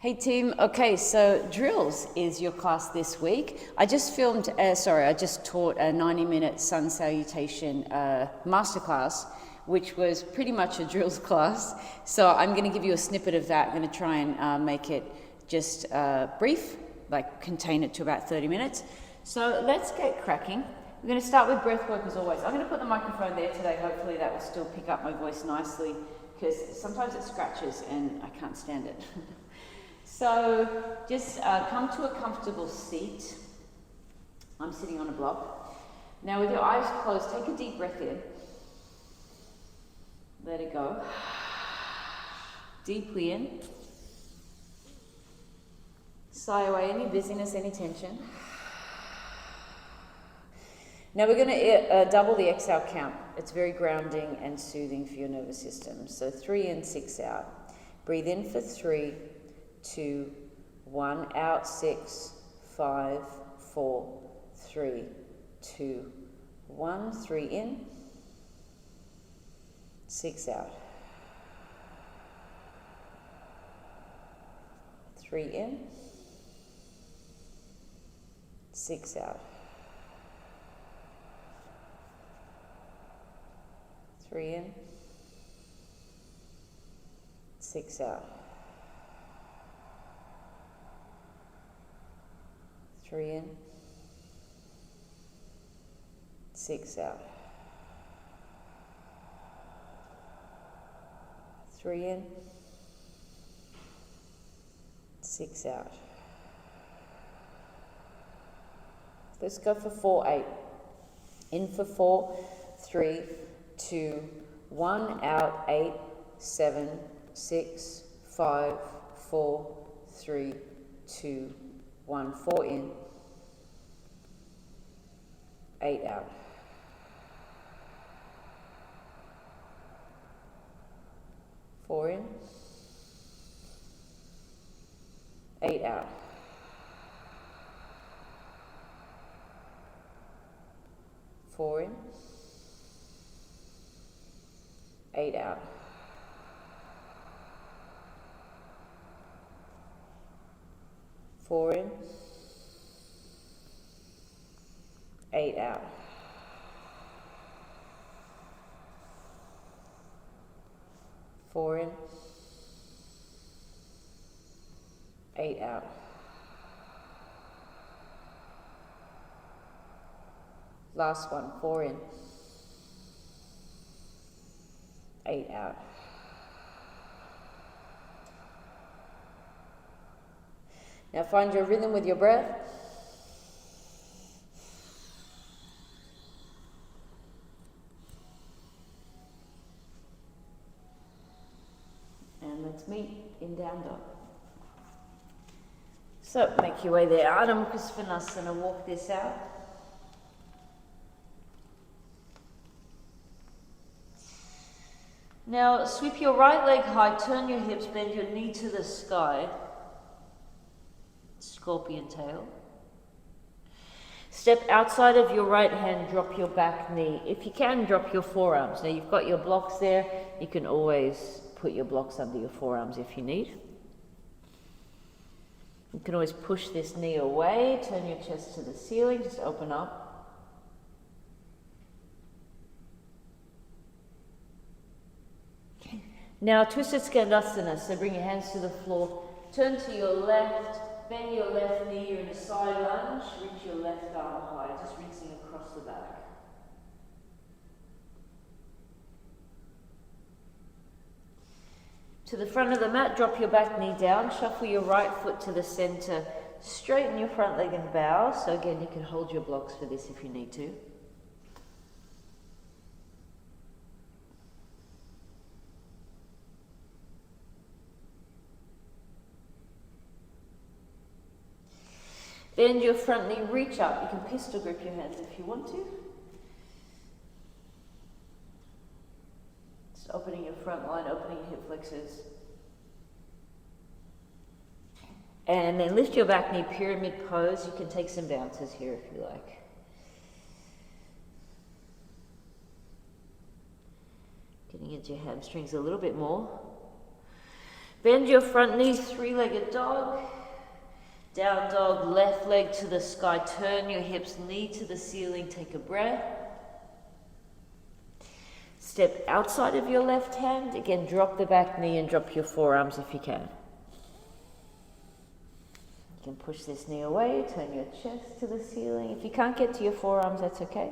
Hey team, okay, so drills is your class this week. I just taught a 90-minute Sun Salutation masterclass, which was pretty much a drills class. So I'm going to give you a snippet of that. I'm going to try and make it just brief, like contain it to about 30 minutes. So let's get cracking. We're going to start with breath work as always. I'm going to put the microphone there today. Hopefully that will still pick up my voice nicely, because sometimes it scratches and I can't stand it. So just come to a comfortable seat. I'm sitting on a block. Now with your eyes closed, take a deep breath in. Let it go. Deeply in. Sigh away any busyness, any tension. Now we're going to double the exhale count. It's very grounding and soothing for your nervous system. So 3 in, 6 out. Breathe in for 3, 2, 1, out, 6, 5, 4, 3, 2, 1, 3 in, 6 out, 3 in, 6 out, 3 in, 6 out, 3 in, 6 out, 3 in, 6 out. Let's go for 4, 8. In for 4, 3, 2, 1, out, 8, 7, 6, 5, 4, 3, 2, 1, 4 in, 8 out. 4 in, 8 out. 4 in, 8 out. 4 in, 8 out. 4 in, 8 out. 4 in, 8 out. Now find your rhythm with your breath. And let's meet in down dog. So make your way there. Adho Mukha Svanasana, walk this out. Now sweep your right leg high, turn your hips, bend your knee to the sky. Scorpion tail. Step outside of your right hand, drop your back knee. If you can, drop your forearms. Now you've got your blocks there. You can always put your blocks under your forearms if you need. You can always push this knee away, turn your chest to the ceiling, just open up. Now twisted skandasana, so bring your hands to the floor, turn to your left, bend your left knee, you're in a side lunge, reach your left arm high, just rinsing across the back. To the front of the mat, drop your back knee down, shuffle your right foot to the center, straighten your front leg and bow. So again, you can hold your blocks for this if you need to. Bend your front knee, reach up. You can pistol grip your hands if you want to. Just opening your front line, opening your hip flexors. And then lift your back knee, pyramid pose. You can take some bounces here if you like. Getting into your hamstrings a little bit more. Bend your front knee, three-legged dog. Down dog, left leg to the sky. Turn your hips, knee to the ceiling. Take a breath. Step outside of your left hand. Again, drop the back knee and drop your forearms if you can. You can push this knee away, turn your chest to the ceiling. If you can't get to your forearms, that's okay.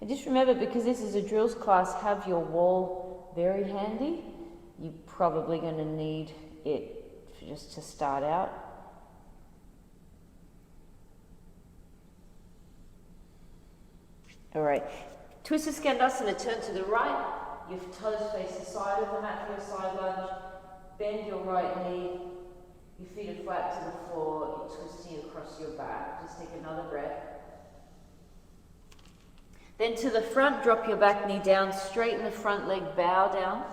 And just remember, because this is a drills class, have your wall very handy. You're probably going to need it just to start out. All right, twist the Skandasana, turn to the right, your toes face the side of the mat for your side lunge, bend your right knee, your feet are flat to the floor, you're twisting across your back. Just take another breath. Then to the front, drop your back knee down, straighten the front leg, bow down.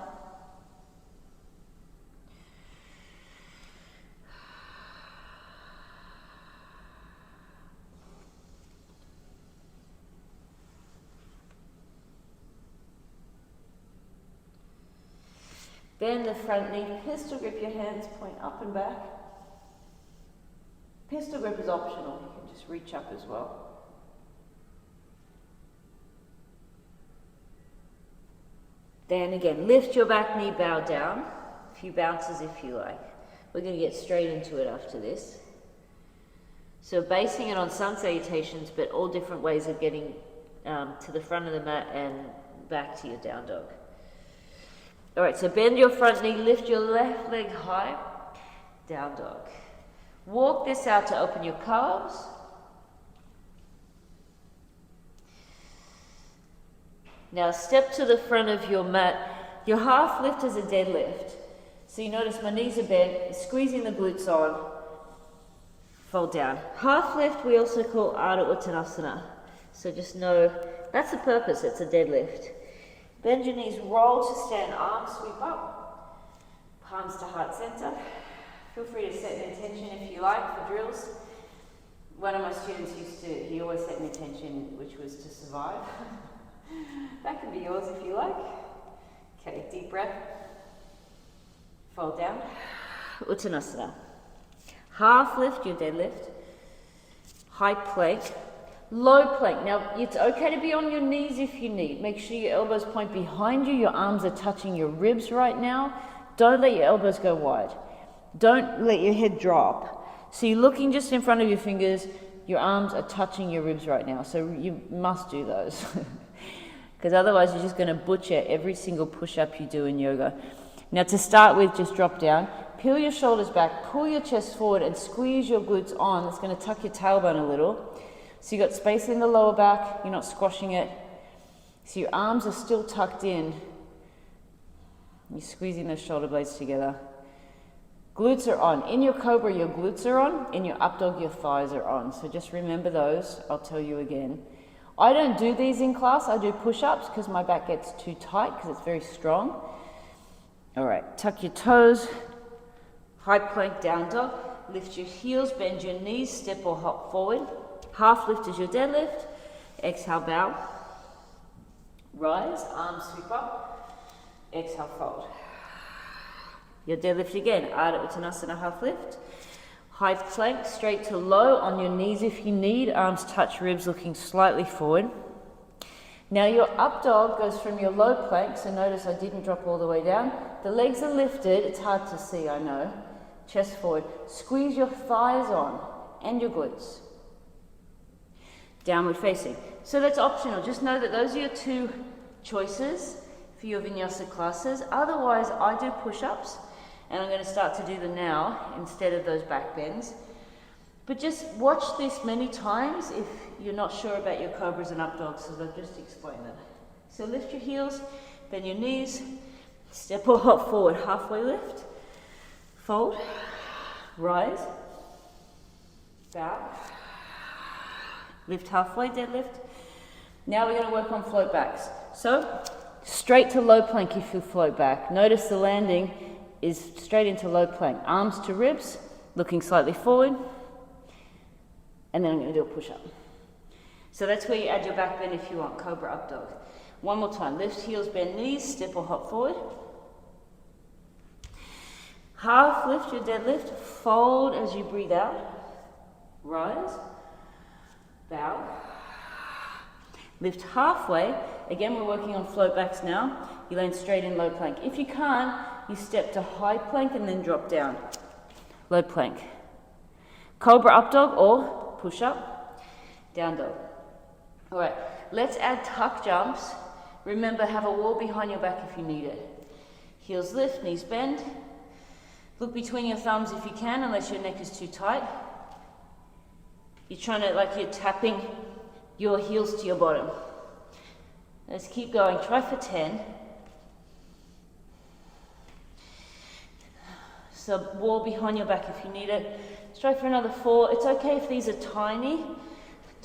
Bend the front knee, pistol grip your hands, point up and back. Pistol grip is optional, you can just reach up as well. Then again, lift your back knee, bow down. A few bounces if you like. We're going to get straight into it after this. So basing it on sun salutations, but all different ways of getting to the front of the mat and back to your down dog. All right, so bend your front knee, lift your left leg high, down dog. Walk this out to open your calves. Now step to the front of your mat. Your half lift is a deadlift. So you notice my knees are bent, squeezing the glutes on, fold down. Half lift we also call Ardha Uttanasana. So just know that's the purpose, it's a deadlift. Bend your knees, roll to stand, arms sweep up, palms to heart center. Feel free to set an intention if you like for drills. One of my students he always set an intention which was to survive. That can be yours if you like. Okay, deep breath. Fold down. Uttanasana. Half lift, your deadlift. High plank. Low plank. Now, it's okay to be on your knees if you need. Make sure your elbows point behind you. Your arms are touching your ribs right now. Don't let your elbows go wide. Don't let your head drop. So you're looking just in front of your fingers. Your arms are touching your ribs right now. So you must do those. Because otherwise you're just going to butcher every single push-up you do in yoga. Now to start with, just drop down. Peel your shoulders back. Pull your chest forward and squeeze your glutes on. It's going to tuck your tailbone a little. So you've got space in the lower back, you're not squashing it. So your arms are still tucked in. You're squeezing those shoulder blades together. Glutes are on. In your cobra, your glutes are on. In your up dog, your thighs are on. So just remember those. I'll tell you again. I don't do these in class. I do push-ups because my back gets too tight because it's very strong. All right, tuck your toes. High plank, down dog. Lift your heels, bend your knees, step or hop forward. Half lift is your deadlift. Exhale, bow. Rise, arms sweep up. Exhale, fold. Your deadlift again. Ardha Uttanasana, half lift. High plank, straight to low on your knees if you need. Arms touch ribs, looking slightly forward. Now your up dog goes from your low plank. So notice I didn't drop all the way down. The legs are lifted. It's hard to see, I know. Chest forward. Squeeze your thighs on and your glutes. Downward facing. So that's optional. Just know that those are your two choices for your vinyasa classes. Otherwise, I do push-ups, and I'm going to start to do them now instead of those back bends. But just watch this many times if you're not sure about your cobras and up dogs, so I'll just explain that. So lift your heels, bend your knees, step or hop forward, halfway lift, fold, rise, bow, lift halfway, deadlift. Now we're going to work on float backs. So, straight to low plank if you float back. Notice the landing is straight into low plank. Arms to ribs, looking slightly forward. And then I'm going to do a push-up. So that's where you add your back bend if you want, cobra up dog. One more time. Lift heels, bend knees, step or hop forward. Half lift your deadlift, fold as you breathe out, rise, bow, lift halfway. Again, we're working on float backs now. You land straight in low plank. If you can't, you step to high plank and then drop down. Low plank. Cobra up dog or push up, down dog. All right, let's add tuck jumps. Remember, have a wall behind your back if you need it. Heels lift, knees bend. Look between your thumbs if you can, unless your neck is too tight. You're trying to, like you're tapping your heels to your bottom. Let's keep going. Try for 10. So wall behind your back if you need it. Let's try for another 4. It's okay if these are tiny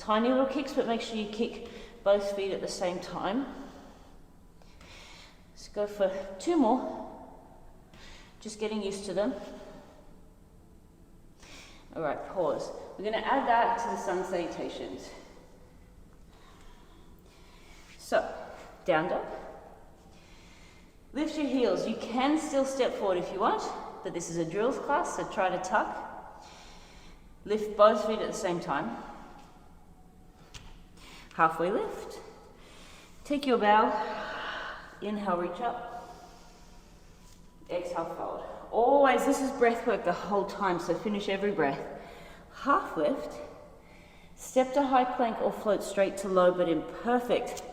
little kicks, but make sure you kick both feet at the same time. Let's go for 2 more. Just getting used to them. All right, pause. We're going to add that to the Sun Salutations. So, down dog. Lift your heels. You can still step forward if you want, but this is a drills class, so try to tuck. Lift both feet at the same time. Halfway lift. Take your bow. Inhale, reach up. Exhale, fold. Always, this is breath work the whole time, so finish every breath. Half lift. Step to high plank or float straight to low, but in perfect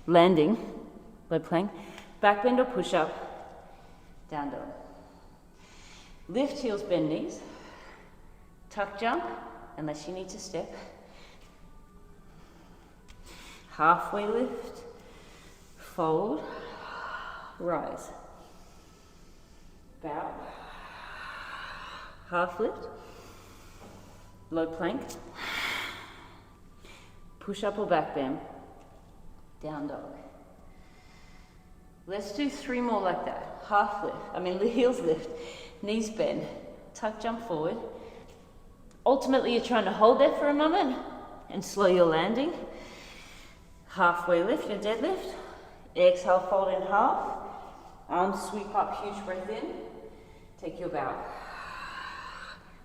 landing, low plank. Back bend or push up, down dog. Lift heels, bend knees. Tuck jump, unless you need to step. Halfway lift, fold, rise. Bow, half lift, low plank, push up or back bend, down dog. Let's do 3 more like that. Half lift, the heels lift, knees bend, tuck jump forward. Ultimately, you're trying to hold there for a moment and slow your landing. Halfway lift, your deadlift. Exhale, fold in half. Arms sweep up, huge breath in. Take your bow.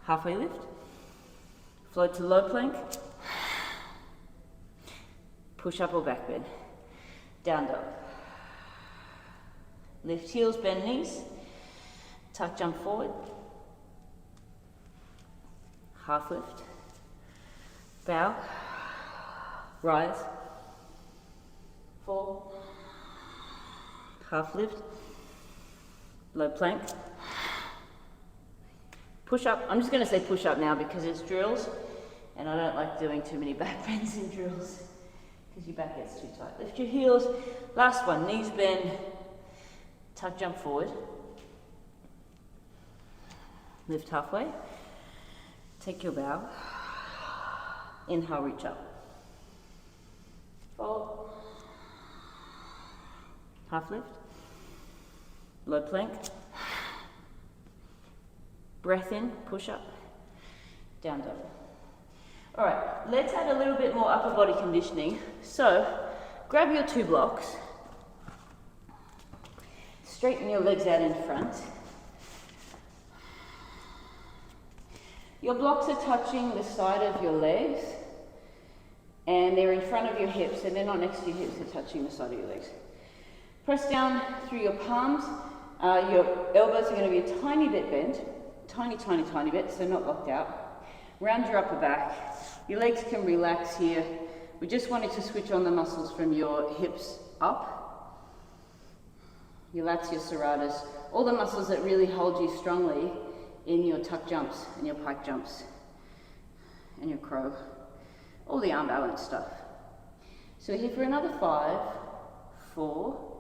Halfway lift. Float to low plank. Push up or back bend. Down dog. Lift heels, bend knees. Tuck jump forward. Half lift. Bow. Rise. Fall. Half lift. Low plank. Push up. I'm just going to say push up now because it's drills and I don't like doing too many back bends in drills because your back gets too tight. Lift your heels. Last one. Knees bend. Tuck jump forward. Lift halfway. Take your bow. Inhale, reach up. Fold. Half lift. Low plank. Breath in, push up, down dog. All right, let's add a little bit more upper body conditioning. So, grab your 2 blocks. Straighten your legs out in front. Your blocks are touching the side of your legs and they're in front of your hips, and they're not next to your hips, they're touching the side of your legs. Press down through your palms. Your elbows are going to be a tiny bit bent. Tiny bit, so not locked out. Round your upper back. Your legs can relax here. We just wanted to switch on the muscles from your hips up. Your lats, your serratus, all the muscles that really hold you strongly in your tuck jumps and your pike jumps and your crow. All the arm balance stuff. So here for another 5, 4,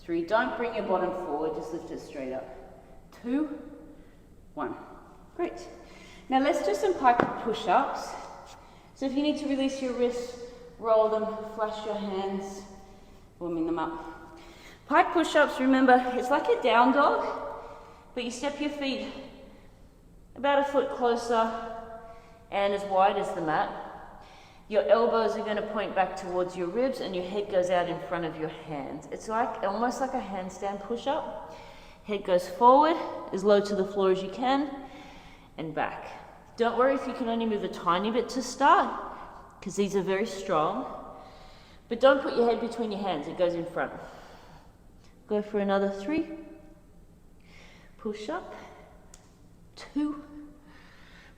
3. Don't bring your bottom forward, just lift it straight up. 2, 1. Great. Now let's do some pike push-ups. So if you need to release your wrists, roll them, flash your hands, warming them up. Pike push-ups, remember, it's like a down dog, but you step your feet about a foot closer and as wide as the mat. Your elbows are going to point back towards your ribs and your head goes out in front of your hands. It's like almost like a handstand push-up. Head goes forward, as low to the floor as you can, and back. Don't worry if you can only move a tiny bit to start, because these are very strong. But don't put your head between your hands, it goes in front. Go for another 3. Push up. 2.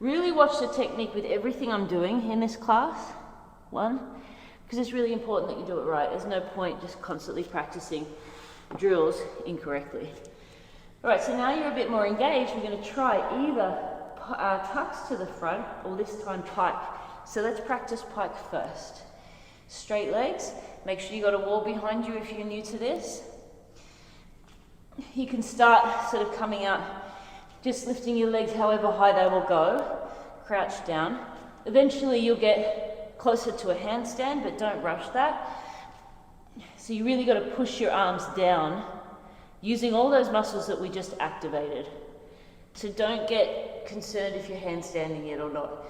Really watch the technique with everything I'm doing in this class. 1, because it's really important that you do it right. There's no point just constantly practicing drills incorrectly. All right, so now you're a bit more engaged. We're going to try either tucks to the front or this time pike. So let's practice pike first. Straight legs. Make sure you got a wall behind you if you're new to this. You can start sort of coming out, just lifting your legs however high they will go. Crouch down. Eventually you'll get closer to a handstand, but don't rush that. So you really got to push your arms down using all those muscles that we just activated. So don't get concerned if you're handstanding yet or not.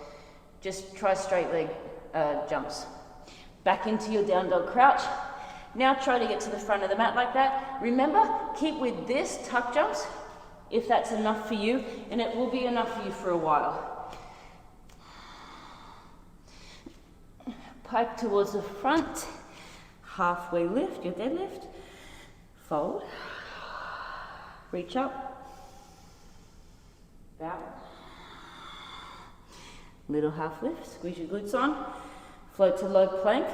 Just try straight leg jumps. Back into your down dog crouch. Now try to get to the front of the mat like that. Remember, keep with this tuck jumps if that's enough for you, and it will be enough for you for a while. Pike towards the front. Halfway lift, your deadlift. Fold. Reach up. Bow. Little half lift, squeeze your glutes on. Float to low plank.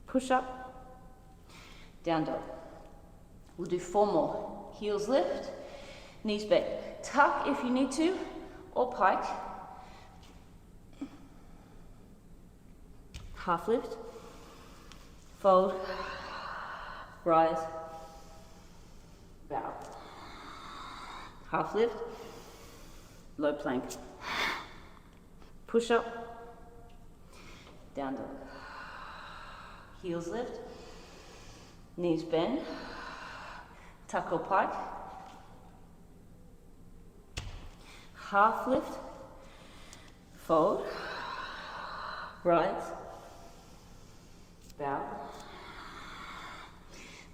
Push up. Down dog. We'll do 4 more. Heels lift, knees bent. Tuck if you need to, or pike. Half lift. Fold. Rise. Bow. Half lift. Low plank. Push up. Down dog. Heels lift. Knees bend. Tuck or pike. Half lift. Fold. Rise. Bow.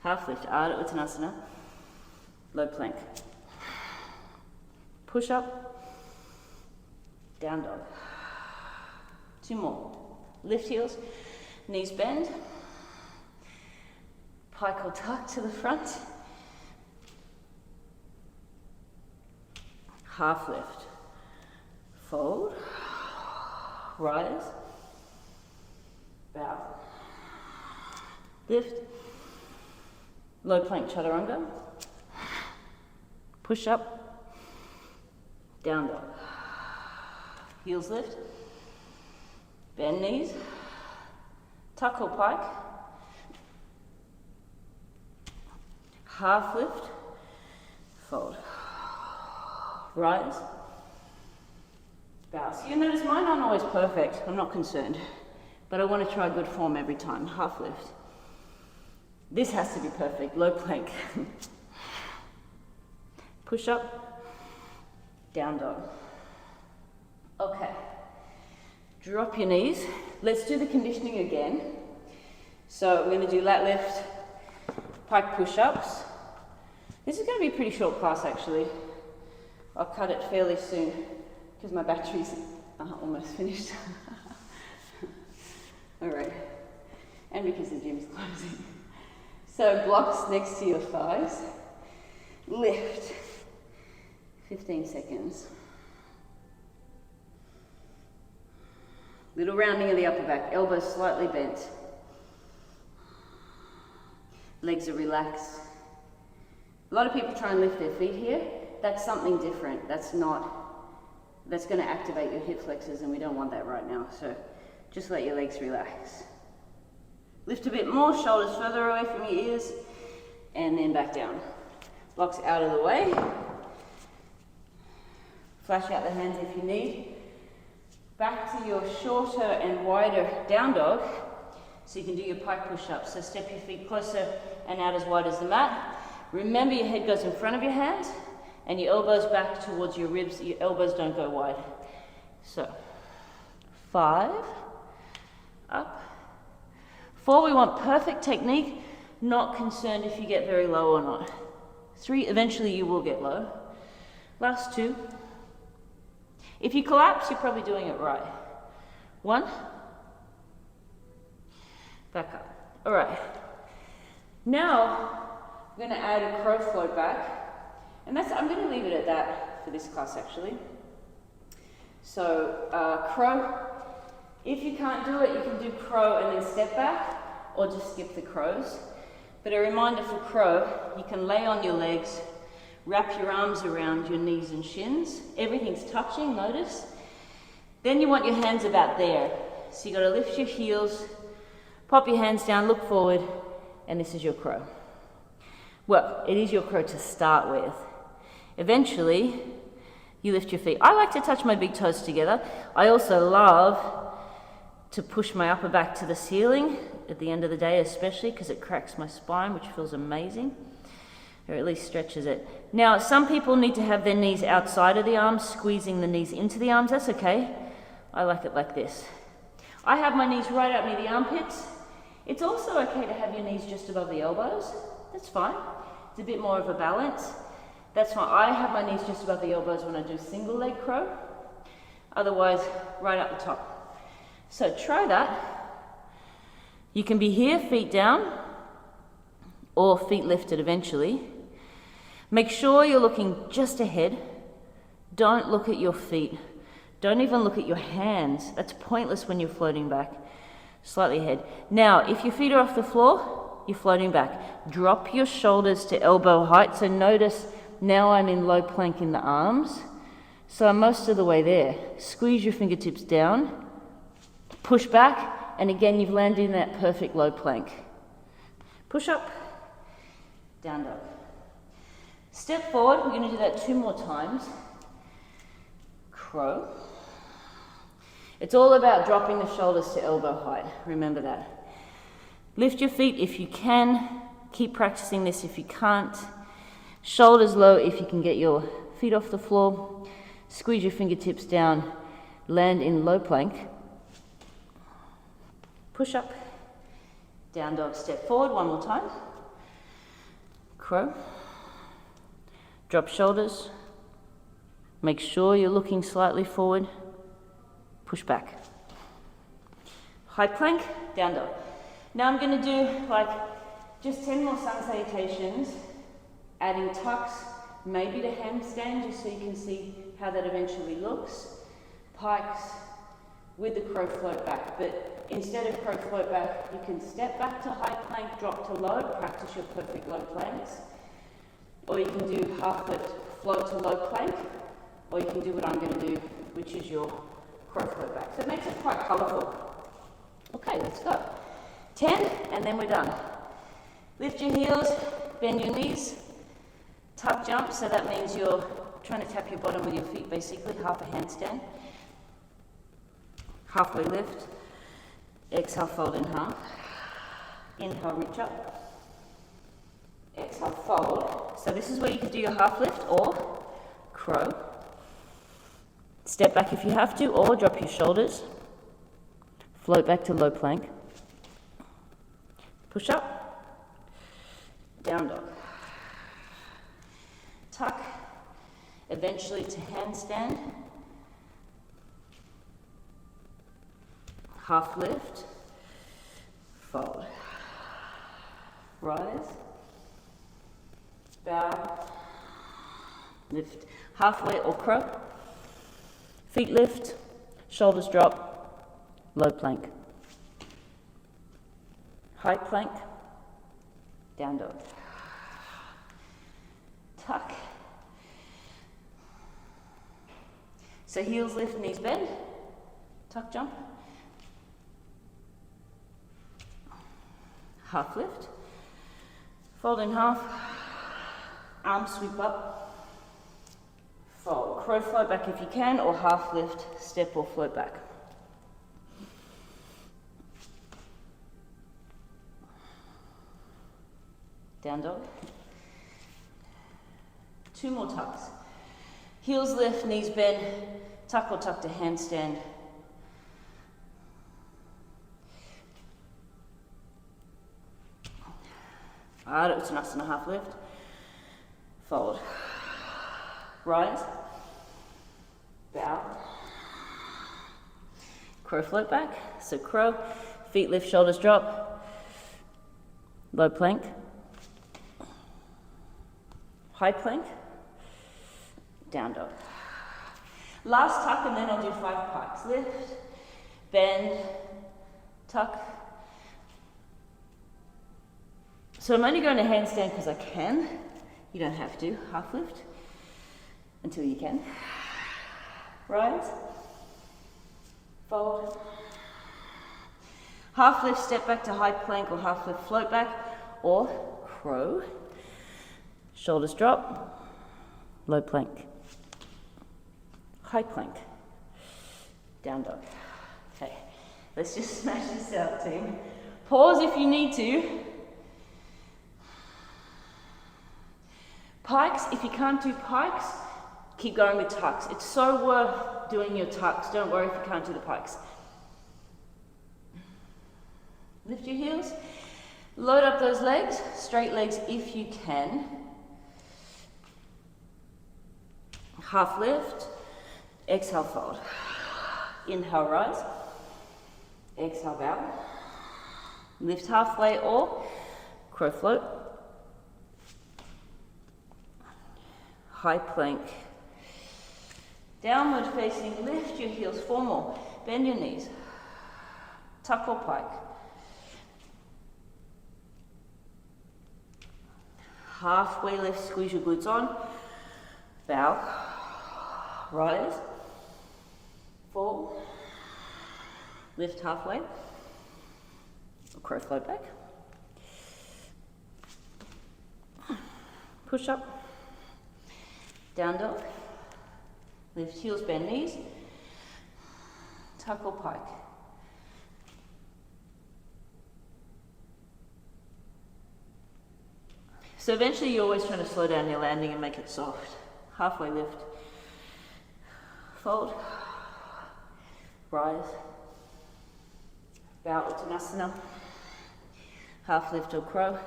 Half lift. Ardha Uttanasana. Low plank. Push up. Down dog. 2 more. Lift heels. Knees bend. Pike or tuck to the front. Half lift. Fold. Rise. Bow. Lift. Low plank chaturanga. Push up. Down dog. Heels lift. Bend knees. Tuck or pike. Half lift. Fold. Rise. Bow. So you notice mine aren't always perfect. I'm not concerned. But I want to try good form every time. Half lift. This has to be perfect. Low plank. Push up. Down dog. Okay. Drop your knees. Let's do the conditioning again. So we're going to do lat lift, pike push-ups. This is going to be a pretty short class actually. I'll cut it fairly soon because my battery's almost finished. All right. And because the gym's closing. So blocks next to your thighs. Lift. 15 seconds. Little rounding of the upper back, elbows slightly bent. Legs are relaxed. A lot of people try and lift their feet here. That's something different. That's going to activate your hip flexors and we don't want that right now. So just let your legs relax. Lift a bit more, shoulders further away from your ears, and then back down. Blocks out of the way. Flash out the hands if you need. Back to your shorter and wider down dog, so you can do your pike push-ups. So step your feet closer and out as wide as the mat. Remember your head goes in front of your hands and your elbows back towards your ribs. Your elbows don't go wide. So 5, up. 4, we want perfect technique. Not concerned if you get very low or not. 3, eventually you will get low. Last 2. If you collapse, you're probably doing it right. 1. Back up. All right. Now, I'm going to add a crow float back. And I'm going to leave it at that for this class actually. So, crow. If you can't do it, you can do crow and then step back, or just skip the crows. But a reminder for crow, you can lay on your legs, wrap your arms around your knees and shins. Everything's touching, notice. Then you want your hands about there. So you got to lift your heels, pop your hands down, look forward, and this is your crow. Well, it is your crow to start with. Eventually, you lift your feet. I like to touch my big toes together. I also love to push my upper back to the ceiling at the end of the day, especially because it cracks my spine, which feels amazing, or at least stretches it. Now, some people need to have their knees outside of the arms, squeezing the knees into the arms. That's okay. I like it like this. I have my knees right up near the armpits. It's also okay to have your knees just above the elbows. That's fine. It's a bit more of a balance. That's fine. I have my knees just above the elbows when I do single leg crow. Otherwise, right up the top. So try that. You can be here, feet down, or feet lifted eventually. Make sure you're looking just ahead. Don't look at your feet. Don't even look at your hands. That's pointless when you're floating back. Slightly ahead. Now, if your feet are off the floor, you're floating back. Drop your shoulders to elbow height. So notice now I'm in low plank in the arms. So I'm most of the way there. Squeeze your fingertips down. Push back, and again you've landed in that perfect low plank. Push up, down dog. Step forward, we're going to do that 2 more times. Crow. It's all about dropping the shoulders to elbow height, remember that. Lift your feet if you can, keep practicing this if you can't. Shoulders low if you can get your feet off the floor. Squeeze your fingertips down, land in low plank. Push up, down dog, step forward, 1 more time. Crow. Drop shoulders. Make sure you're looking slightly forward. Push back. High plank, down dog. Now I'm going to do like just 10 more sun salutations, adding tucks, maybe to handstand, just so you can see how that eventually looks. Pikes with the crow float back, but instead of crow float back, you can step back to high plank, drop to low, practice your perfect low planks. Or you can do half lift, float to low plank, or you can do what I'm going to do, which is your crow float back. So it makes it quite colourful. Okay, let's go. 10, and then we're done. Lift your heels, bend your knees, tuck jump, so that means you're trying to tap your bottom with your feet, basically, half a handstand. Halfway lift, exhale, fold in half. Inhale, reach up. Exhale, fold. So this is where you could do your half lift or crow. Step back if you have to, or drop your shoulders. Float back to low plank. Push up. Down dog. Tuck. Eventually to handstand. Half lift, fold, rise, bow, lift, halfway or crow, feet lift, shoulders drop, low plank, high plank, down dog, tuck. So heels lift, knees bend, tuck jump. Half lift, fold in half, arms sweep up, fold. Crow float back if you can, or half lift, step or float back. Down dog. 2 more tucks. Heels lift, knees bend, tuck or tuck to handstand. Ardha Uttanasana, half lift, fold, rise, bow, crow float back. So crow, feet lift, shoulders drop, low plank, high plank, down dog. Last tuck, and then I'll do 5 pikes. Lift, bend, tuck. So I'm only going to handstand because I can. You don't have to. Half lift until you can. Rise, fold. Half lift, step back to high plank, or half lift, float back, or crow. Shoulders drop, low plank, high plank, down dog. Okay, let's just smash this out, team. Pause if you need to. Pikes, if you can't do pikes, keep going with tucks. It's so worth doing your tucks. Don't worry if you can't do the pikes. Lift your heels. Load up those legs, straight legs if you can. Half lift, exhale, fold. Inhale, rise. Exhale, bow. Lift halfway or crow float. High plank. Downward facing, lift your heels, 4 more. Bend your knees. Tuck or pike. Halfway lift, squeeze your glutes on. Bow. Rise. Fall. Lift halfway. Crow float back. Push up. Down dog. Lift heels, bend knees. Tuck or pike. So eventually you're always trying to slow down your landing and make it soft. Halfway lift. Fold. Rise. Bow Uttanasana. Half lift or crow.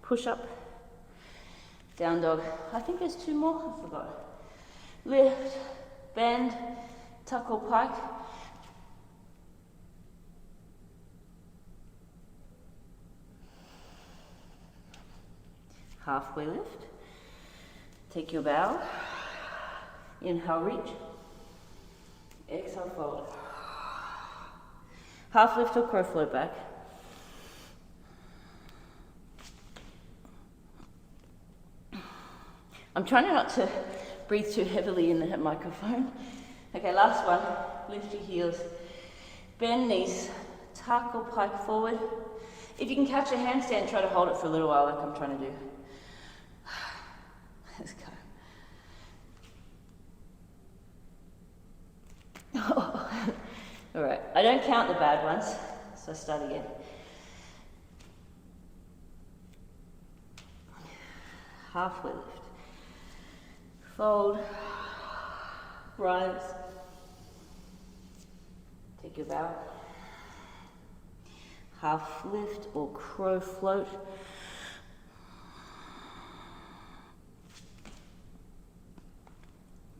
Push up. Down dog. I think there's 2 more. I forgot. Lift. Bend. Tuck or pike. Halfway lift. Take your bow. Inhale, reach. Exhale, fold. Half lift or crow float back. I'm trying not to breathe too heavily in the microphone. Okay, last one. Lift your heels. Bend knees. Tuck or pike forward. If you can catch a handstand, try to hold it for a little while like I'm trying to do. Let's go. All right, I don't count the bad ones, so I start again. Halfway lift. Fold. Rise. Take your bow. Half lift or crow float.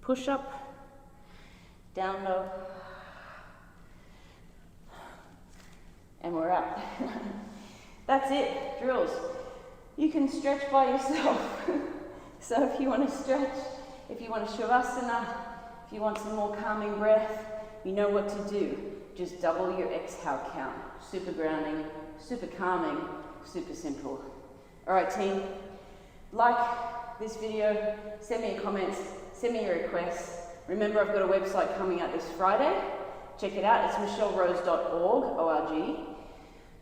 Push up. Down dog. And we're out. That's it, drills. You can stretch by yourself. So if you want to stretch, if you want a shavasana, if you want some more calming breath, you know what to do. Just double your exhale count. Super grounding, super calming, super simple. All right, team. Like this video, send me your comments, send me your requests. Remember, I've got a website coming out this Friday. Check it out. It's michellerose.org, O-R-G.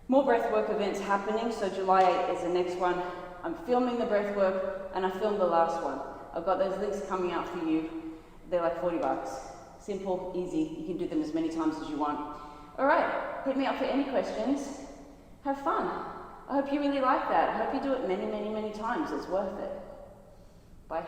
More breathwork events happening, so July 8th is the next one. I'm filming the breathwork, and I filmed the last one. I've got those links coming out for you. They're like $40. Simple, easy. You can do them as many times as you want. All right, hit me up for any questions. Have fun. I hope you really like that. I hope you do it many, many, many times. It's worth it. Bye.